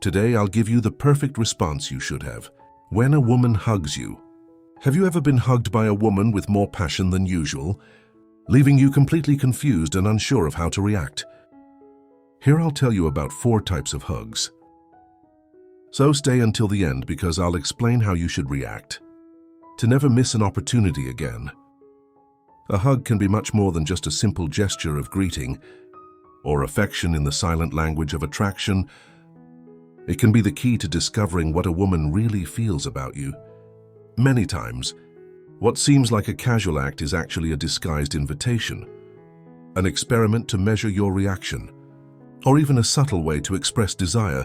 Today I'll give you the perfect response you should have. When a woman hugs you. Have you ever been hugged by a woman with more passion than usual, leaving you completely confused and unsure of how to react? Here I'll tell you about 4 types of hugs. So stay until the end because I'll explain how you should react to never miss an opportunity again. A hug can be much more than just a simple gesture of greeting or affection in the silent language of attraction. It can be the key to discovering what a woman really feels about you. Many times, what seems like a casual act is actually a disguised invitation, an experiment to measure your reaction, or even a subtle way to express desire.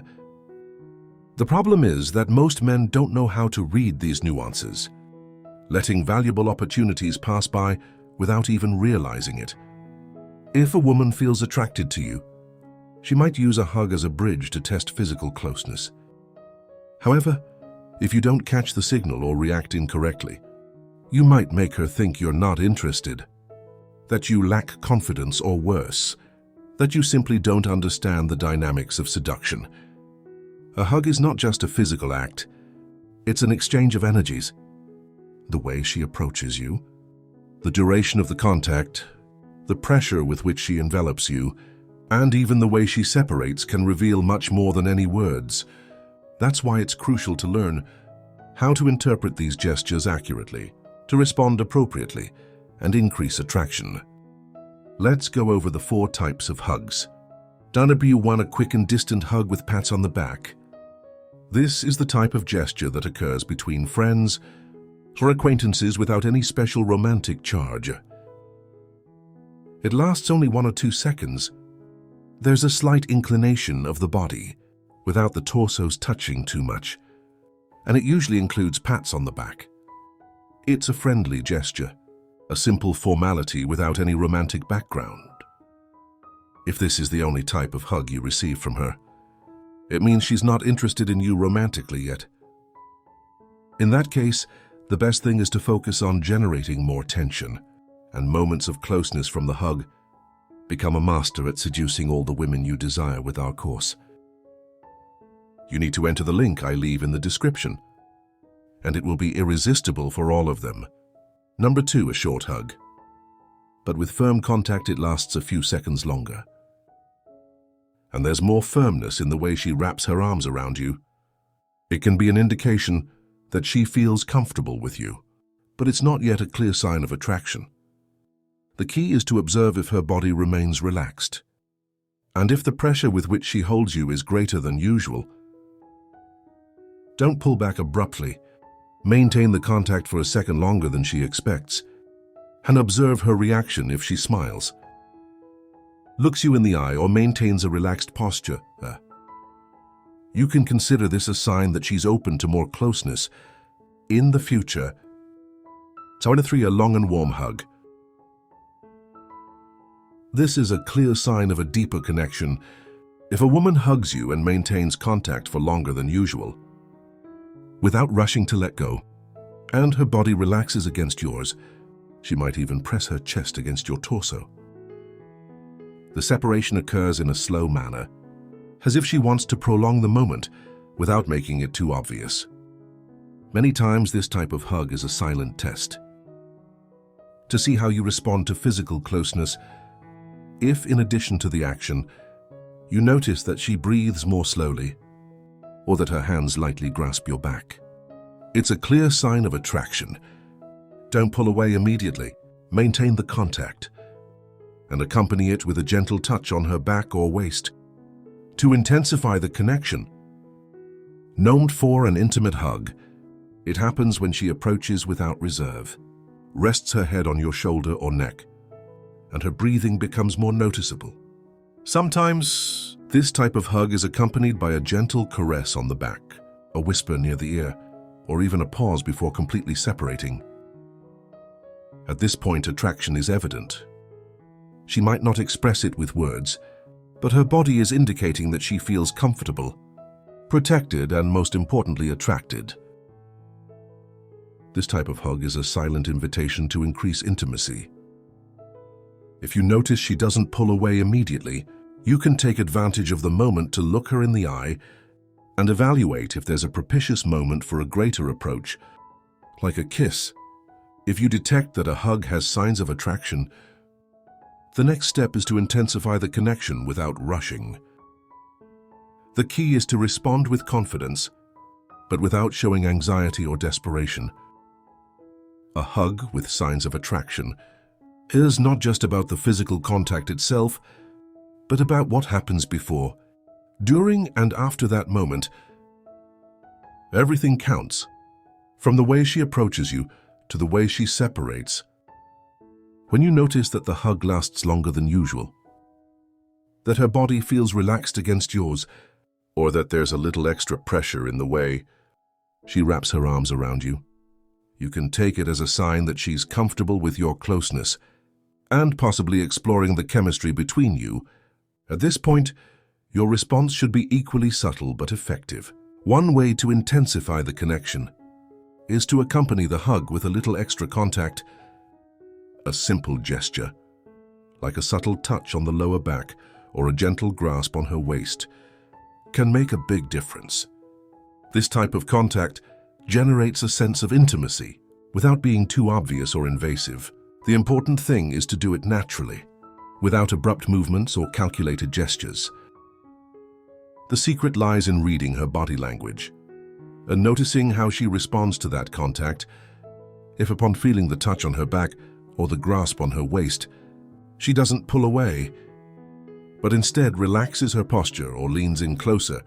The problem is that most men don't know how to read these nuances, letting valuable opportunities pass by without even realizing it. If a woman feels attracted to you, she might use a hug as a bridge to test physical closeness. However, if you don't catch the signal or react incorrectly, you might make her think you're not interested, that you lack confidence, or worse, that you simply don't understand the dynamics of seduction. A hug is not just a physical act, it's an exchange of energies. The way she approaches you, the duration of the contact, the pressure with which she envelops you, and even the way she separates can reveal much more than any words. That's why it's crucial to learn how to interpret these gestures accurately, to respond appropriately, and increase attraction. Let's go over the 4 types of hugs. Number 1, a quick and distant hug with pats on the back. This is the type of gesture that occurs between friends or acquaintances without any special romantic charge. It lasts only 1 or 2 seconds. There's a slight inclination of the body, without the torsos touching too much, and it usually includes pats on the back. It's a friendly gesture, a simple formality without any romantic background. If this is the only type of hug you receive from her, it means she's not interested in you romantically yet. In that case, the best thing is to focus on generating more tension and moments of closeness from the hug. Become a master at seducing all the women you desire with our course. You need to enter the link I leave in the description, and it will be irresistible for all of them. Number 2, a short hug. But with firm contact, it lasts a few seconds longer. And there's more firmness in the way she wraps her arms around you. It can be an indication that she feels comfortable with you, but it's not yet a clear sign of attraction. The key is to observe if her body remains relaxed, and if the pressure with which she holds you is greater than usual. Don't pull back abruptly. Maintain the contact for a second longer than she expects, and observe her reaction if she smiles, looks you in the eye, or maintains a relaxed posture. You can consider this a sign that she's open to more closeness in the future. So number 3, a long and warm hug. This is a clear sign of a deeper connection. If a woman hugs you and maintains contact for longer than usual, without rushing to let go, and her body relaxes against yours, she might even press her chest against your torso. The separation occurs in a slow manner, as if she wants to prolong the moment without making it too obvious. Many times this type of hug is a silent test to see how you respond to physical closeness. If, in addition to the action, you notice that she breathes more slowly, or that her hands lightly grasp your back, it's a clear sign of attraction. Don't pull away immediately. Maintain the contact, and accompany it with a gentle touch on her back or waist to intensify the connection. Number 4, an intimate hug. It happens when she approaches without reserve, rests her head on your shoulder or neck, and her breathing becomes more noticeable. Sometimes, this type of hug is accompanied by a gentle caress on the back, a whisper near the ear, or even a pause before completely separating. At this point, attraction is evident. She might not express it with words, but her body is indicating that she feels comfortable, protected, and most importantly, attracted. This type of hug is a silent invitation to increase intimacy. If you notice she doesn't pull away immediately, you can take advantage of the moment to look her in the eye and evaluate if there's a propitious moment for a greater approach, like a kiss. If you detect that a hug has signs of attraction, the next step is to intensify the connection without rushing. The key is to respond with confidence, but without showing anxiety or desperation. A hug with signs of attraction is not just about the physical contact itself, but about what happens before, during, and after that moment. Everything counts, from the way she approaches you to the way she separates. When you notice that the hug lasts longer than usual, that her body feels relaxed against yours, or that there's a little extra pressure in the way she wraps her arms around you, you can take it as a sign that she's comfortable with your closeness and possibly exploring the chemistry between you. At this point, your response should be equally subtle but effective. One way to intensify the connection is to accompany the hug with a little extra contact. A simple gesture, like a subtle touch on the lower back or a gentle grasp on her waist, can make a big difference. This type of contact generates a sense of intimacy without being too obvious or invasive. The important thing is to do it naturally, without abrupt movements or calculated gestures. The secret lies in reading her body language and noticing how she responds to that contact. If upon feeling the touch on her back or the grasp on her waist, she doesn't pull away, but instead relaxes her posture or leans in closer,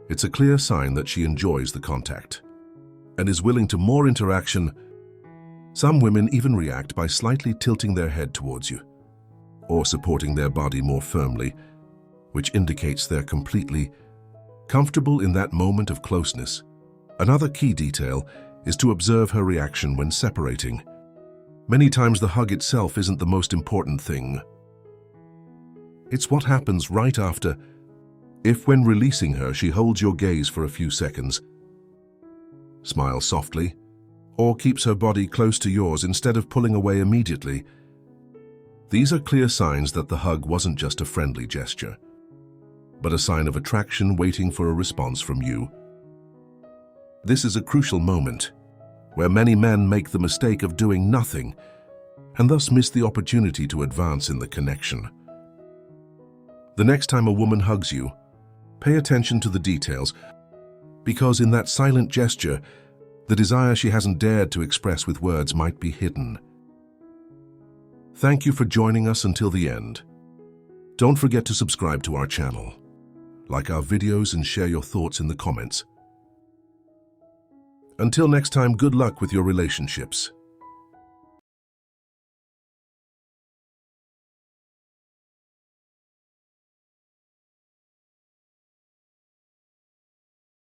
it's a clear sign that she enjoys the contact and is willing to more interaction. Some women even react by slightly tilting their head towards you or supporting their body more firmly, which indicates they're completely comfortable in that moment of closeness. Another key detail is to observe her reaction when separating. Many times the hug itself isn't the most important thing. It's what happens right after. If when releasing her she holds your gaze for a few seconds, smiles softly, or keeps her body close to yours instead of pulling away immediately, these are clear signs that the hug wasn't just a friendly gesture, but a sign of attraction waiting for a response from you. This is a crucial moment where many men make the mistake of doing nothing and thus miss the opportunity to advance in the connection. The next time a woman hugs you, pay attention to the details, because in that silent gesture, the desire she hasn't dared to express with words might be hidden. Thank you for joining us until the end. Don't forget to subscribe to our channel, like our videos, and share your thoughts in the comments. Until next time, good luck with your relationships.